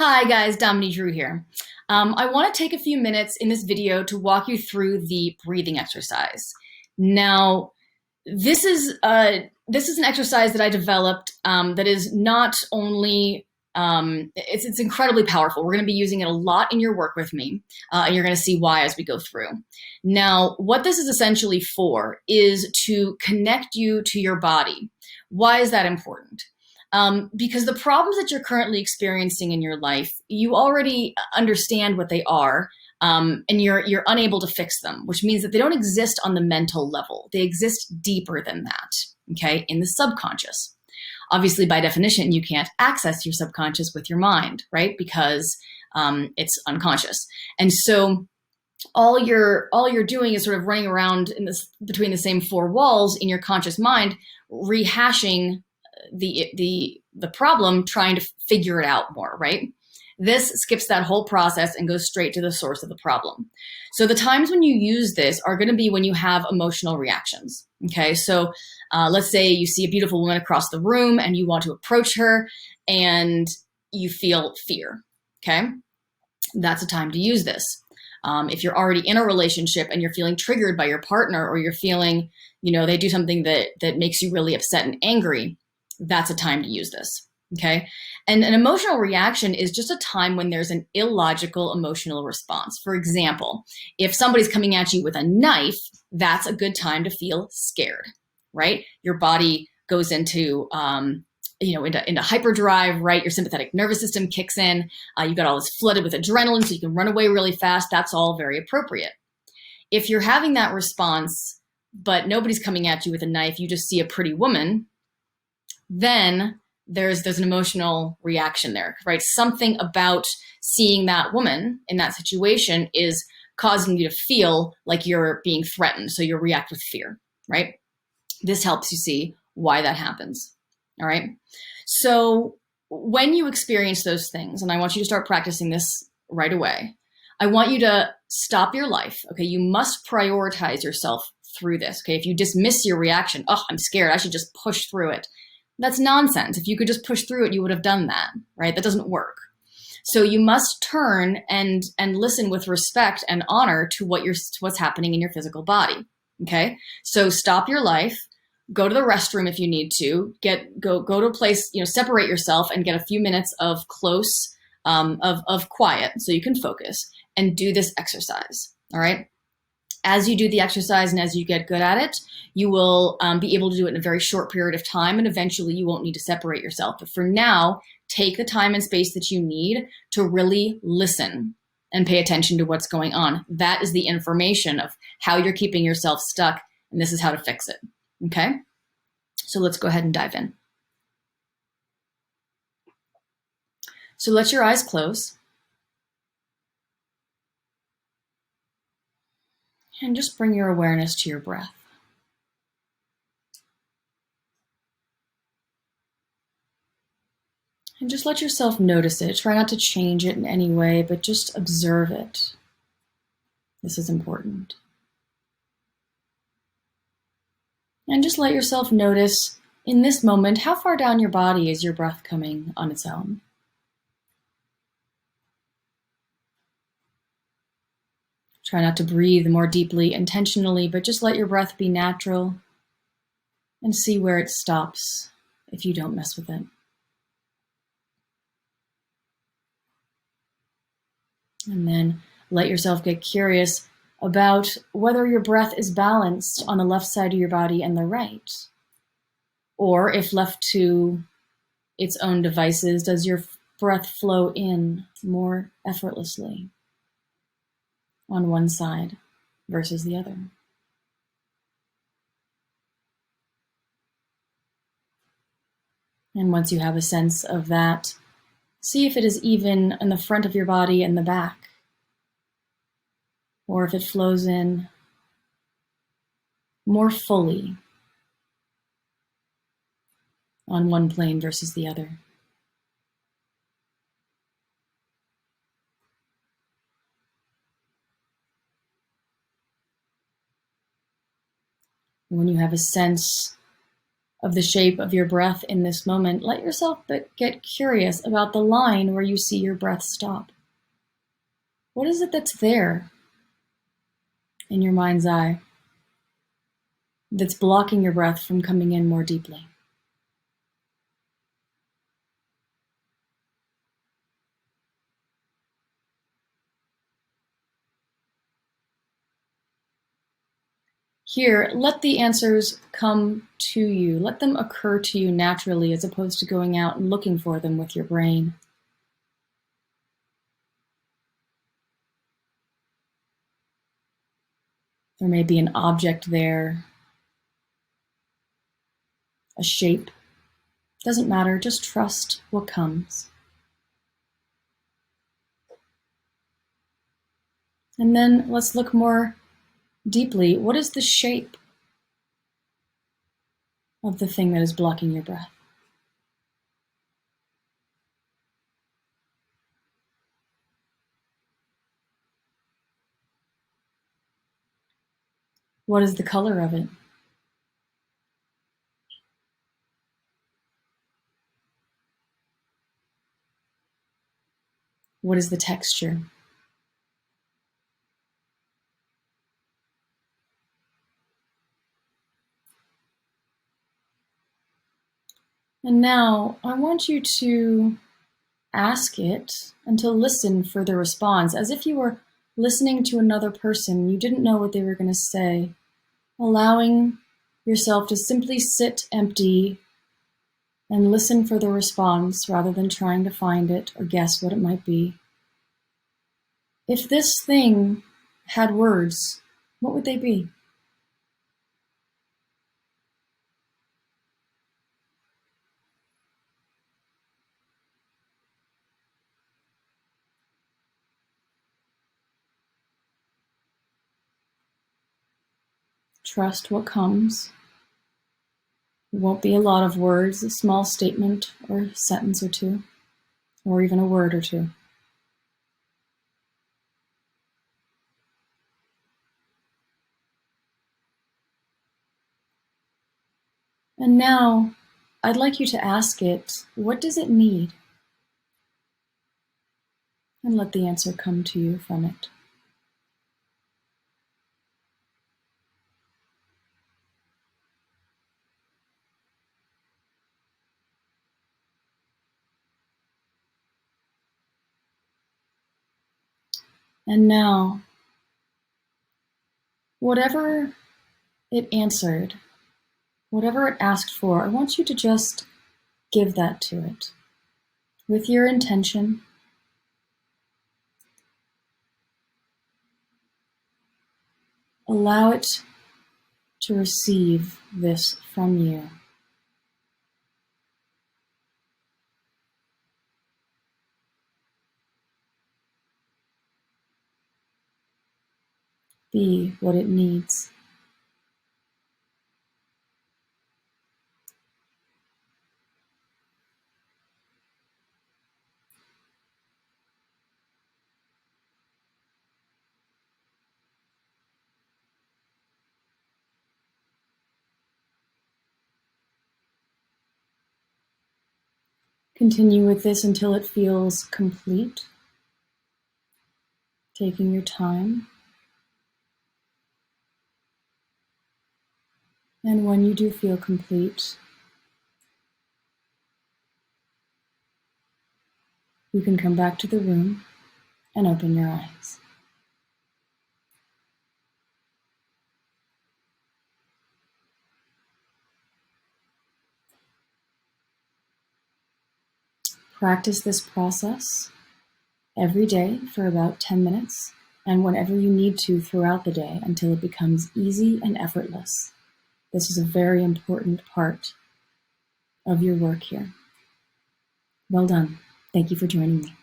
Hi guys, Dominique Drew here. I want to take a few minutes in this video to walk you through the breathing exercise. Now, this is an exercise that I developed that is not only it's incredibly powerful. We're going to be using it a lot in your work with me, and you're going to see why as we go through. Now, what this is essentially for is to connect you to your body. Why is that important? Because the problems that you're currently experiencing in your life, you already understand what they are, and you're unable to fix them, which means that they don't exist on the mental level. They exist deeper than that, okay, in the subconscious. Obviously, by definition, you can't access your subconscious with your mind, right? Because it's unconscious, and so all you're doing is sort of running around in this between the same four walls in your conscious mind, rehashing the problem, trying to figure it out more, right? This skips that whole process and goes straight to the source of the problem. So the times when you use this are going to be when you have emotional reactions. Okay, so let's say you see a beautiful woman across the room and you want to approach her and you feel fear. Okay, that's a time to use this. If you're already in a relationship and you're feeling triggered by your partner, or you're feeling, they do something that makes you really upset and angry, that's a time to use this. Okay. And an emotional reaction is just a time when there's an illogical emotional response. For example, if somebody's coming at you with a knife, that's a good time to feel scared, right? Your body goes into hyperdrive, right? Your sympathetic nervous system kicks in. You got all this flooded with adrenaline, so you can run away really fast. That's all very appropriate. If you're having that response, but nobody's coming at you with a knife, you just see a pretty woman, then there's an emotional reaction there, right? Something about seeing that woman in that situation is causing you to feel like you're being threatened. So you'll react with fear, right? This helps you see why that happens. All right. So when you experience those things, and I want you to start practicing this right away, I want you to stop your life. Okay. You must prioritize yourself through this. Okay. If you dismiss your reaction, oh, I'm scared, I should just push through it. That's nonsense. If you could just push through it, you would have done that, right? That doesn't work. So you must turn and listen with respect and honor to what's happening in your physical body. Okay. So stop your life, go to the restroom if you need to, go to a place, separate yourself and get a few minutes of close, of quiet so you can focus and do this exercise. All right. As you do the exercise and as you get good at it, you will be able to do it in a very short period of time, and eventually you won't need to separate yourself. But for now, take the time and space that you need to really listen and pay attention to what's going on. That is the information of how you're keeping yourself stuck, and this is how to fix it. Okay? So let's go ahead and dive in. So let your eyes close. And just bring your awareness to your breath. And just let yourself notice it. Try not to change it in any way, but just observe it. This is important. And just let yourself notice in this moment, how far down your body is your breath coming on its own? Try not to breathe more deeply intentionally, but just let your breath be natural and see where it stops if you don't mess with it. And then let yourself get curious about whether your breath is balanced on the left side of your body and the right. Or if left to its own devices, does your breath flow in more effortlessly on one side versus the other? And once you have a sense of that, see if it is even in the front of your body and the back, or if it flows in more fully on one plane versus the other. When you have a sense of the shape of your breath in this moment, let yourself get curious about the line where you see your breath stop. What is it that's there in your mind's eye that's blocking your breath from coming in more deeply? Here, let the answers come to you. Let them occur to you naturally as opposed to going out and looking for them with your brain. There may be an object there, a shape. Doesn't matter, just trust what comes. And then let's look more deeply. What is the shape of the thing that is blocking your breath? What is the color of it? What is the texture? And now I want you to ask it and to listen for the response, as if you were listening to another person. You didn't know what they were going to say, allowing yourself to simply sit empty and listen for the response rather than trying to find it or guess what it might be. If this thing had words, what would they be? Trust what comes. It won't be a lot of words, a small statement or a sentence or two, or even a word or two. And now, I'd like you to ask it, what does it need? And let the answer come to you from it. And now, whatever it answered, whatever it asked for, I want you to just give that to it with your intention. Allow it to receive this from you. Be what it needs. Continue with this until it feels complete, taking your time. And when you do feel complete, you can come back to the room and open your eyes. Practice this process every day for about 10 minutes and whenever you need to throughout the day until it becomes easy and effortless. This is a very important part of your work here. Well done. Thank you for joining me.